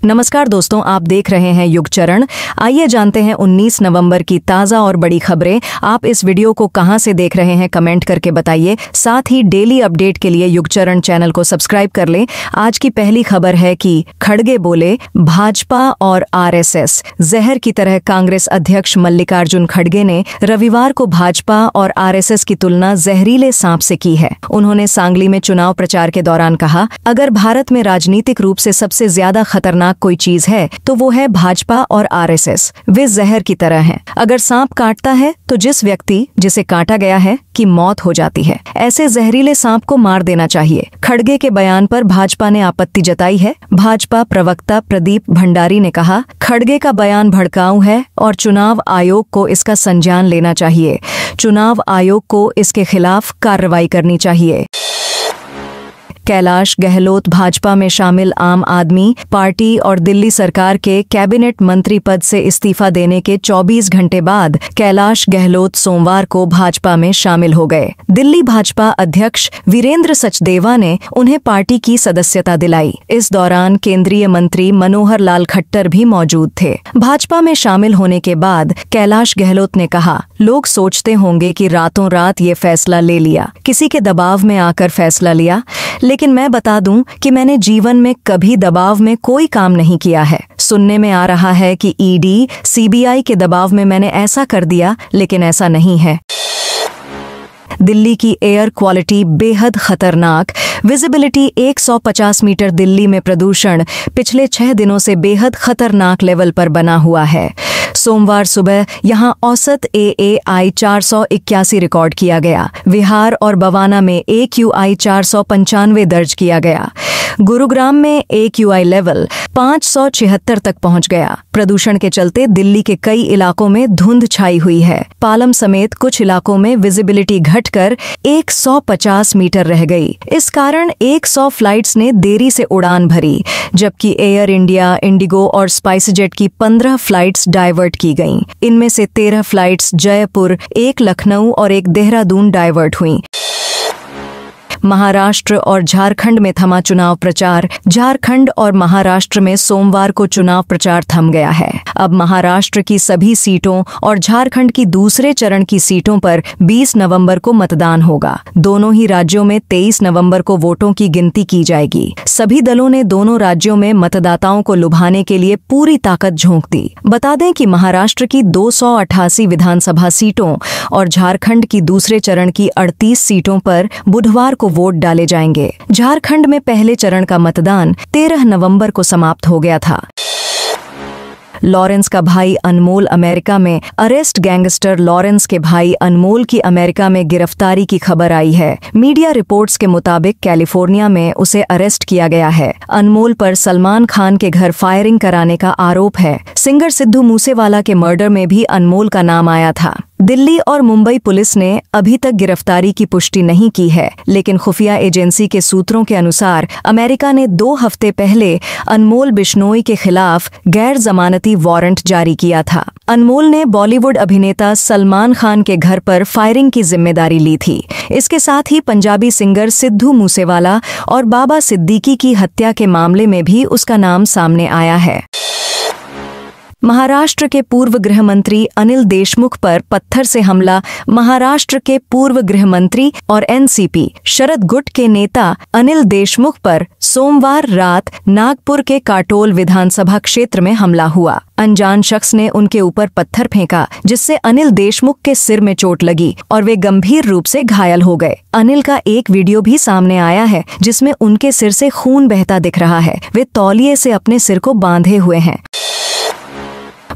नमस्कार दोस्तों, आप देख रहे हैं युग चरण। आइए जानते हैं 19 नवंबर की ताज़ा और बड़ी खबरें। आप इस वीडियो को कहां से देख रहे हैं कमेंट करके बताइए। साथ ही डेली अपडेट के लिए युग चरण चैनल को सब्सक्राइब कर लें। आज की पहली खबर है कि खड़गे बोले, भाजपा और आरएसएस जहर की तरह। कांग्रेस अध्यक्ष मल्लिकार्जुन खड़गे ने रविवार को भाजपा और आरएसएस की तुलना जहरीले सांप से की है। उन्होंने सांगली में चुनाव प्रचार के दौरान कहा, अगर भारत में राजनीतिक रूप से सबसे ज्यादा खतरनाक कोई चीज है तो वो है भाजपा और आरएसएस। वे जहर की तरह हैं। अगर सांप काटता है तो जिस व्यक्ति जिसे काटा गया है की मौत हो जाती है। ऐसे जहरीले सांप को मार देना चाहिए। खड़गे के बयान पर भाजपा ने आपत्ति जताई है। भाजपा प्रवक्ता प्रदीप भंडारी ने कहा, खड़गे का बयान भड़काऊ है और चुनाव आयोग को इसका संज्ञान लेना चाहिए। चुनाव आयोग को इसके खिलाफ कार्रवाई करनी चाहिए। कैलाश गहलोत भाजपा में शामिल आम आदमी पार्टी और दिल्ली सरकार के कैबिनेट मंत्री पद से इस्तीफा देने के 24 घंटे बाद कैलाश गहलोत सोमवार को भाजपा में शामिल हो गए। दिल्ली भाजपा अध्यक्ष वीरेंद्र सचदेवा ने उन्हें पार्टी की सदस्यता दिलाई। इस दौरान केंद्रीय मंत्री मनोहर लाल खट्टर भी मौजूद थे। भाजपा में शामिल होने के बाद कैलाश गहलोत ने कहा, लोग सोचते होंगे कि रातों रात ये फैसला ले लिया, किसी के दबाव में आकर फैसला लिया, लेकिन मैं बता दूं कि मैंने जीवन में कभी दबाव में कोई काम नहीं किया है। सुनने में आ रहा है कि ईडी, सीबीआई के दबाव में मैंने ऐसा कर दिया, लेकिन ऐसा नहीं है। दिल्ली की एयर क्वालिटी बेहद खतरनाक। Visibility 150 metre. दिल्ली में प्रदूषण पिछले 6 दिनों से बेहद खतरनाक लेवल पर बना हुआ है। सोमवार सुबह यहां औसत AAI 481 रिकॉर्ड किया गया। विहार और बवाना में AQI 495 दर्ज किया गया। गुरुग्राम में AQI लेवल 576 तक पहुंच गया। प्रदूषण के चलते दिल्ली के कई इलाकों में धुंध छाई हुई है। पालम समेत कुछ इलाकों में विजिबिलिटी घटकर 150 मीटर रह गई। इस कारण 100 फ्लाइट्स ने देरी से उड़ान भरी, जबकि एयर इंडिया, इंडिगो और स्पाइसजेट की 15 फ्लाइट्स डाइवर्ट की गईं। इनमें से 13 फ्लाइट्स जयपुर, 1 लखनऊ और 1 देहरादून डाइवर्ट हुईं। महाराष्ट्र और झारखंड में थमा चुनाव प्रचार। झारखंड और महाराष्ट्र में सोमवार को चुनाव प्रचार थम गया है। अब महाराष्ट्र की सभी सीटों और झारखंड की दूसरे चरण की सीटों पर 20 नवंबर को मतदान होगा। दोनों ही राज्यों में 23 नवंबर को वोटों की गिनती की जाएगी। सभी दलों ने दोनों राज्यों में मतदाताओं को लुभाने के लिए पूरी ताकत झोंक दी। बता दें कि महाराष्ट्र की 288 विधानसभा सीटों और झारखंड की दूसरे चरण की 38 सीटों पर बुधवार को वोट डाले जाएंगे। झारखंड में पहले चरण का मतदान 13 नवंबर को समाप्त हो गया था। लॉरेंस का भाई अनमोल अमेरिका में अरेस्ट। गैंगस्टर लॉरेंस के भाई अनमोल की अमेरिका में गिरफ्तारी की खबर आई है। मीडिया रिपोर्ट्स के मुताबिक कैलिफोर्निया में उसे अरेस्ट किया गया है। अनमोल पर सलमान खान के घर फायरिंग कराने का आरोप है। सिंगर सिद्धू मूसेवाला के मर्डर में भी अनमोल का नाम आया था। दिल्ली और मुंबई पुलिस ने अभी तक गिरफ्तारी की पुष्टि नहीं की है, लेकिन खुफिया एजेंसी के सूत्रों के अनुसार अमेरिका ने 2 हफ्ते पहले अनमोल बिश्नोई के खिलाफ गैर जमानती वारंट जारी किया था। अनमोल ने बॉलीवुड अभिनेता सलमान खान के घर पर फायरिंग की जिम्मेदारी ली थी। इसके साथ ही पंजाबी सिंगर सिद्धू मूसेवाला और बाबा सिद्दीकी की हत्या के मामले में भी उसका नाम सामने आया है। महाराष्ट्र के पूर्व गृह मंत्री अनिल देशमुख पर पत्थर से हमला। महाराष्ट्र के पूर्व गृह मंत्री और एनसीपी शरद गुट के नेता अनिल देशमुख पर सोमवार रात नागपुर के काटोल विधानसभा क्षेत्र में हमला हुआ। अनजान शख्स ने उनके ऊपर पत्थर फेंका, जिससे अनिल देशमुख के सिर में चोट लगी और वे गंभीर रूप से घायल हो गए। अनिल का एक वीडियो भी सामने आया है, जिसमें उनके सिर से खून बहता दिख रहा है। वे तौलिए से अपने सिर को बांधे हुए हैं।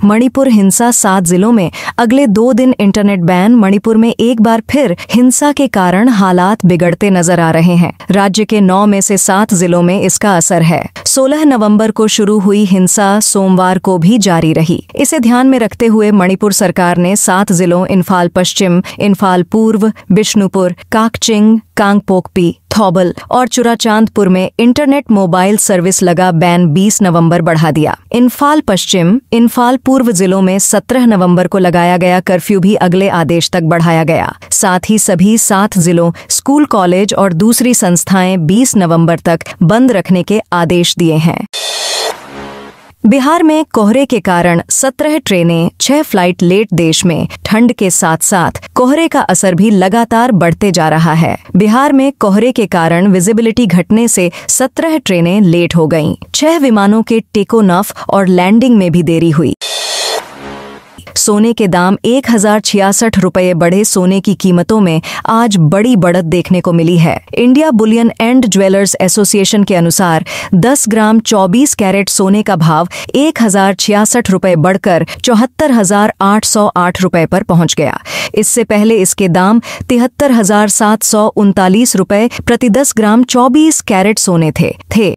मणिपुर हिंसा। 7 जिलों में अगले 2 दिन इंटरनेट बैन। मणिपुर में एक बार फिर हिंसा के कारण हालात बिगड़ते नजर आ रहे हैं। राज्य के 9 में से 7 जिलों में इसका असर है। 16 नवंबर को शुरू हुई हिंसा सोमवार को भी जारी रही। इसे ध्यान में रखते हुए मणिपुर सरकार ने 7 जिलों इम्फाल पश्चिम, इम्फाल पूर्व, बिष्णुपुर, काकचिंग, कांगपोकपी, थौबल और चुराचांदपुर में इंटरनेट मोबाइल सर्विस लगा बैन 20 नवंबर बढ़ा दिया। इम्फाल पश्चिम, इम्फाल पूर्व जिलों में 17 नवंबर को लगाया गया कर्फ्यू भी अगले आदेश तक बढ़ाया गया। साथ ही सभी 7 जिलों, स्कूल, कॉलेज और दूसरी संस्थाएं 20 नवंबर तक बंद रखने के आदेश दिए हैं। बिहार में कोहरे के कारण 17 ट्रेनें, 6 फ्लाइट लेट। देश में ठंड के साथ साथ कोहरे का असर भी लगातार बढ़ते जा रहा है। बिहार में कोहरे के कारण विजिबिलिटी घटने से 17 ट्रेनें लेट हो गईं। 6 विमानों के टेक ऑफ और लैंडिंग में भी देरी हुई। सोने के दाम 1066 रुपये बढ़े। सोने की कीमतों में आज बड़ी बढ़त देखने को मिली है। India Boolean and jewellers association के अनुसार 10 ग्राम 24 कैरेट सोने का भाव 1066 रुपये बढ़कर 74,808 रुपये पर पहुंच गया। इससे पहले इसके दाम 73,739 रुपये प्रति 10 ग्राम 24 कैरेट सोने थे।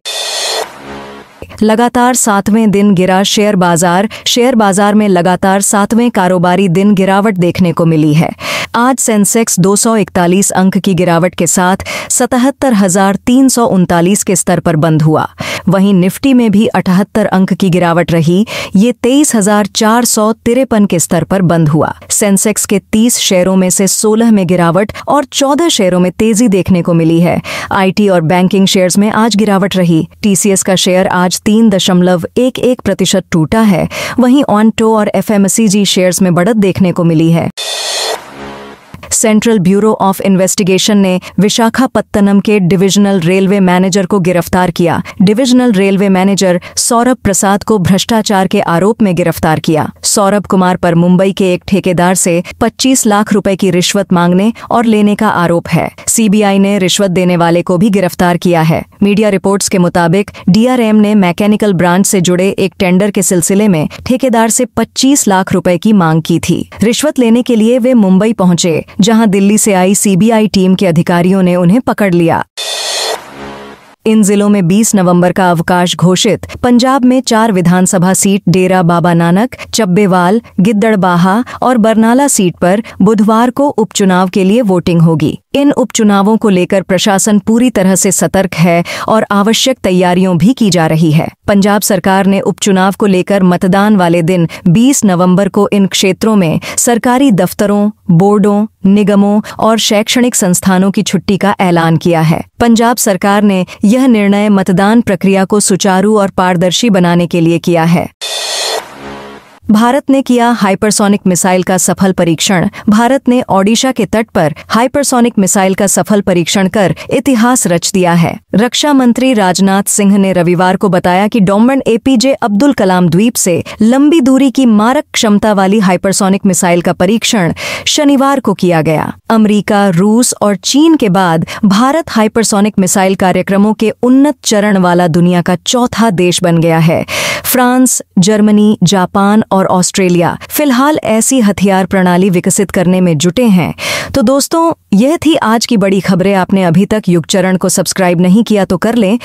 लगातार 7वें दिन गिरा शेयर बाजार। शेयर बाजार में लगातार 7वें कारोबारी दिन गिरावट देखने को मिली है। आज सेंसेक्स 241 अंक की गिरावट के साथ 77,339 के स्तर पर बंद हुआ। वहीं निफ्टी में भी 78 अंक की गिरावट रही। ये 23,453 के स्तर पर बंद हुआ। सेंसेक्स के 30 शेयरों में से 16 में गिरावट और 14 शेयरों में तेजी देखने को मिली है। आईटी और बैंकिंग शेयर्स में आज गिरावट रही। टीसीएस का शेयर आज 3.11% टूटा है। वहीं ऑन्टो और एफएमसीजी शेयर्स में बढ़त देखने को मिली है। सेंट्रल ब्यूरो ऑफ इन्वेस्टिगेशन ने विशाखापत्तनम के डिविजनल रेलवे मैनेजर को गिरफ्तार किया। डिविजनल रेलवे मैनेजर सौरभ प्रसाद को भ्रष्टाचार के आरोप में गिरफ्तार किया। सौरभ कुमार पर मुंबई के एक ठेकेदार से 25 लाख रुपए की रिश्वत मांगने और लेने का आरोप है। सीबीआई ने रिश्वत देने वाले को भी गिरफ्तार किया है। मीडिया रिपोर्ट्स के मुताबिक डीआरएम ने मैकेनिकल ब्रांच से जुड़े एक टेंडर के सिलसिले में ठेकेदार से 25 लाख रुपए की मांग की थी। रिश्वत लेने के लिए वे मुंबई पहुंचे, जहां दिल्ली से आई सीबीआई टीम के अधिकारियों ने उन्हें पकड़ लिया। इन जिलों में 20 नवंबर का अवकाश घोषित। पंजाब में 4 विधानसभा सीट डेरा बाबा नानक, चब्बेवाल, गिद्दड़बाहा और बरनाला सीट पर बुधवार को उपचुनाव के लिए वोटिंग होगी। इन उपचुनावों को लेकर प्रशासन पूरी तरह से सतर्क है और आवश्यक तैयारियों भी की जा रही है। पंजाब सरकार ने उपचुनाव को लेकर मतदान वाले दिन 20 नवंबर को इन क्षेत्रों में सरकारी दफ्तरों, बोर्डों, निगमों और शैक्षणिक संस्थानों की छुट्टी का ऐलान किया है। पंजाब सरकार ने यह निर्णय मतदान प्रक्रिया को सुचारू और पारदर्शी बनाने के लिए किया है। भारत ने किया हाइपरसोनिक मिसाइल का सफल परीक्षण। भारत ने ओडिशा के तट पर हाइपरसोनिक मिसाइल का सफल परीक्षण कर इतिहास रच दिया है। रक्षा मंत्री राजनाथ सिंह ने रविवार को बताया कि डॉम्बन एपीजे अब्दुल कलाम द्वीप से लंबी दूरी की मारक क्षमता वाली हाइपरसोनिक मिसाइल का परीक्षण शनिवार को किया गया। अमेरिका, रूस और चीन के बाद भारत हाइपरसोनिक मिसाइल कार्यक्रमों के उन्नत चरण वाला दुनिया का चौथा देश बन गया है। फ्रांस, जर्मनी, जापान और ऑस्ट्रेलिया फिलहाल ऐसी हथियार प्रणाली विकसित करने में जुटे हैं। तो दोस्तों, यह थी आज की बड़ी खबरें। आपने अभी तक युगचरण को सब्सक्राइब नहीं किया तो कर लें।